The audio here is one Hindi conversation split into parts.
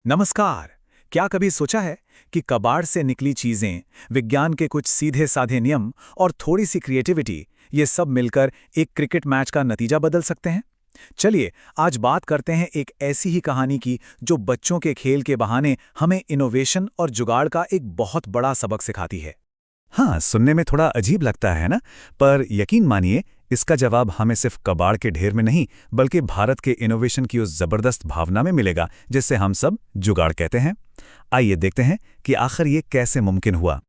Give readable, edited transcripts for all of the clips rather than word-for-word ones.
नमस्कार। क्या कभी सोचा है कि कबाड़ से निकली चीजें, विज्ञान के कुछ सीधे साधे नियम और थोड़ी सी क्रिएटिविटी, ये सब मिलकर एक क्रिकेट मैच का नतीजा बदल सकते हैं? चलिए आज बात करते हैं एक ऐसी ही कहानी की जो बच्चों के खेल के बहाने हमें इनोवेशन और जुगाड़ का एक बहुत बड़ा सबक सिखाती है। हाँ, सुनने में थोड़ा अजीब लगता है ना, पर यकीन मानिए इसका जवाब हमें सिर्फ कबाड़ के ढेर में नहीं बल्कि भारत के इनोवेशन की उस जबरदस्त भावना में मिलेगा जिसे हम सब जुगाड़ कहते हैं। आइए देखते हैं कि आखिर ये कैसे मुमकिन हुआ।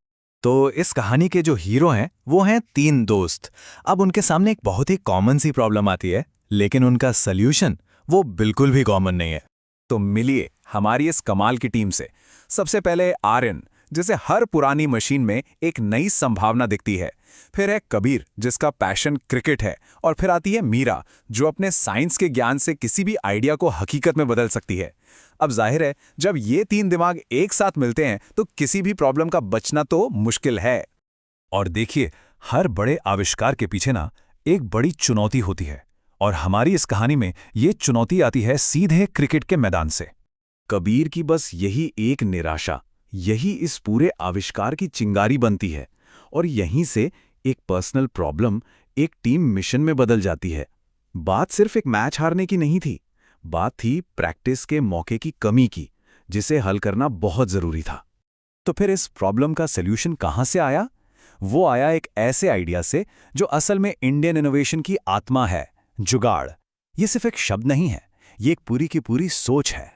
तो इस कहानी के जो हीरो हैं वो हैं तीन दोस्त। अब उनके सामने एक बहुत ही कॉमन सी प्रॉब्लम आती है, लेकिन उनका सल्यूशन वो बिल्कुल भी कॉमन नहीं है। तो मिलिए हमारी इस कमाल की टीम से। सबसे पहले आर्यन, जिसे हर पुरानी मशीन में एक नई संभावना दिखती है। फिर है कबीर, जिसका पैशन क्रिकेट है। और फिर आती है मीरा, जो अपने साइंस के ज्ञान से किसी भी आइडिया को हकीकत में बदल सकती है। अब जाहिर है जब ये तीन दिमाग एक साथ मिलते हैं तो किसी भी प्रॉब्लम का बचना तो मुश्किल है। और देखिए, हर बड़े आविष्कार के पीछे ना एक बड़ी चुनौती होती है, और हमारी इस कहानी में ये चुनौती आती है सीधे क्रिकेट के मैदान से। कबीर की बस यही एक निराशा, यही इस पूरे आविष्कार की चिंगारी बनती है, और यहीं से एक पर्सनल प्रॉब्लम एक टीम मिशन में बदल जाती है। बात सिर्फ एक मैच हारने की नहीं थी, बात थी प्रैक्टिस के मौके की कमी की, जिसे हल करना बहुत जरूरी था। तो फिर इस प्रॉब्लम का सॉल्यूशन कहां से आया? वो आया एक ऐसे आइडिया से जो असल में इंडियन इनोवेशन की आत्मा है, जुगाड़। ये सिर्फ एक शब्द नहीं है, ये एक पूरी की पूरी सोच है।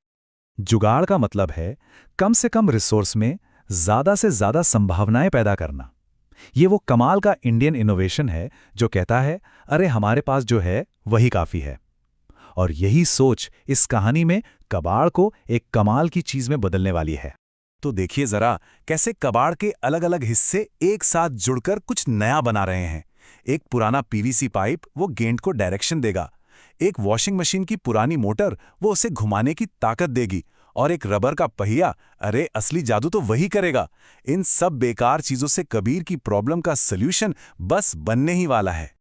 जुगाड़ का मतलब है कम से कम रिसोर्स में ज्यादा से ज्यादा संभावनाएं पैदा करना। ये वो कमाल का इंडियन इनोवेशन है जो कहता है, अरे हमारे पास जो है वही काफी है। और यही सोच इस कहानी में कबाड़ को एक कमाल की चीज में बदलने वाली है। तो देखिए जरा कैसे कबाड़ के अलग अलग हिस्से एक साथ जुड़कर कुछ नया बना रहे हैं। एक पुराना पीवीसी पाइप वो गेंद को डायरेक्शन देगा, एक वॉशिंग मशीन की पुरानी मोटर वो उसे घुमाने की ताकत देगी, और एक रबर का पहिया, अरे असली जादू तो वही करेगा। इन सब बेकार चीजों से कबीर की प्रॉब्लम का सल्यूशन बस बनने ही वाला है।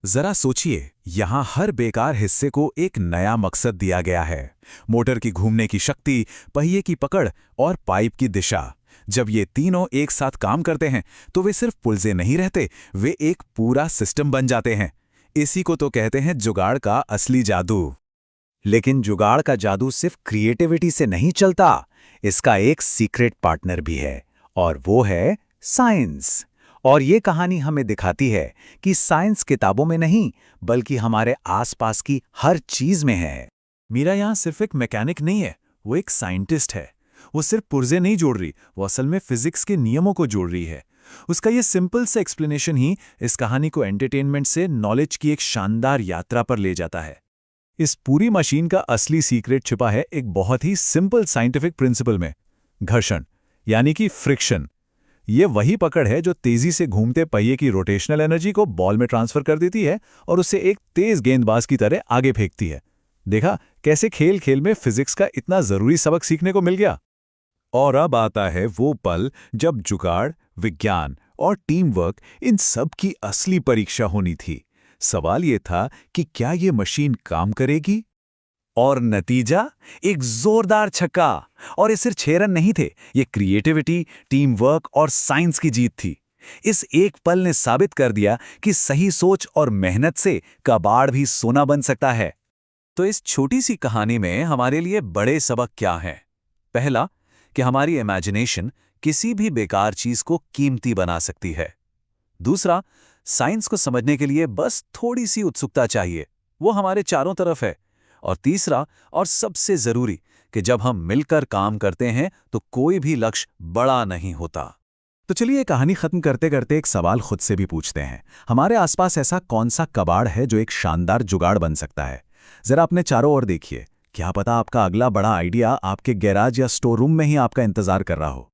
जरा सोचिए, यहां हर बेकार हिस्से को एक नया मकसद दिया गया है। मोटर की घूमने की शक्ति, पहिए की पकड़ और पाइप की दिशा। जब ये तीनों एक साथ काम करते हैं तो वे सिर्फ पुर्जे नहीं रहते, वे एक पूरा सिस्टम बन जाते हैं। इसी को तो कहते हैं जुगाड़ का असली जादू। लेकिन जुगाड़ का जादू सिर्फ क्रिएटिविटी से नहीं चलता, इसका एक सीक्रेट पार्टनर भी है, और वो है साइंस। और ये कहानी हमें दिखाती है कि साइंस किताबों में नहीं बल्कि हमारे आसपास की हर चीज में है। मीरा यहाँ सिर्फ एक मैकेनिक नहीं है, वो एक साइंटिस्ट है। वो सिर्फ पुर्जे नहीं जोड़ रही, वो असल में फिजिक्स के नियमों को जोड़ रही है। उसका ये सिंपल सा एक्सप्लेनेशन ही इस कहानी को एंटरटेनमेंट से नॉलेज की एक शानदार यात्रा पर ले जाता है। इस पूरी मशीन का असली सीक्रेट छिपा है एक बहुत ही सिंपल साइंटिफिक प्रिंसिपल में, घर्षण यानी कि फ्रिक्शन। ये वही पकड़ है जो तेजी से घूमते पहिए की रोटेशनल एनर्जी को बॉल में ट्रांसफर कर देती है और उसे एक तेज गेंदबाज की तरह आगे फेंकती है। देखा कैसे खेल खेल में फिजिक्स का इतना जरूरी सबक सीखने को मिल गया। और अब आता है वो पल जब जुगाड़, विज्ञान और टीम वर्क इन सब की असली परीक्षा होनी थी। सवाल ये था कि क्या ये मशीन काम करेगी? और नतीजा एक जोरदार छक्का। और ये सिर्फ 6 रन नहीं थे, ये क्रिएटिविटी, टीम वर्क और साइंस की जीत थी। इस एक पल ने साबित कर दिया कि सही सोच और मेहनत से कबाड़ भी सोना बन सकता है। तो इस छोटी सी कहानी में हमारे लिए बड़े सबक क्या हैं? पहला, कि हमारी इमेजिनेशन किसी भी बेकार चीज को कीमती बना सकती है। दूसरा, साइंस को समझने के लिए बस थोड़ी सी उत्सुकता चाहिए, वो हमारे चारों तरफ है। और तीसरा और सबसे जरूरी, कि जब हम मिलकर काम करते हैं तो कोई भी लक्ष्य बड़ा नहीं होता। तो चलिए कहानी खत्म करते करते एक सवाल खुद से भी पूछते हैं। हमारे आसपास ऐसा कौन सा कबाड़ है जो एक शानदार जुगाड़ बन सकता है? जरा अपने चारों ओर देखिए, क्या पता आपका अगला बड़ा आइडिया आपके गैराज या स्टोर रूम में ही आपका इंतजार कर रहा हो।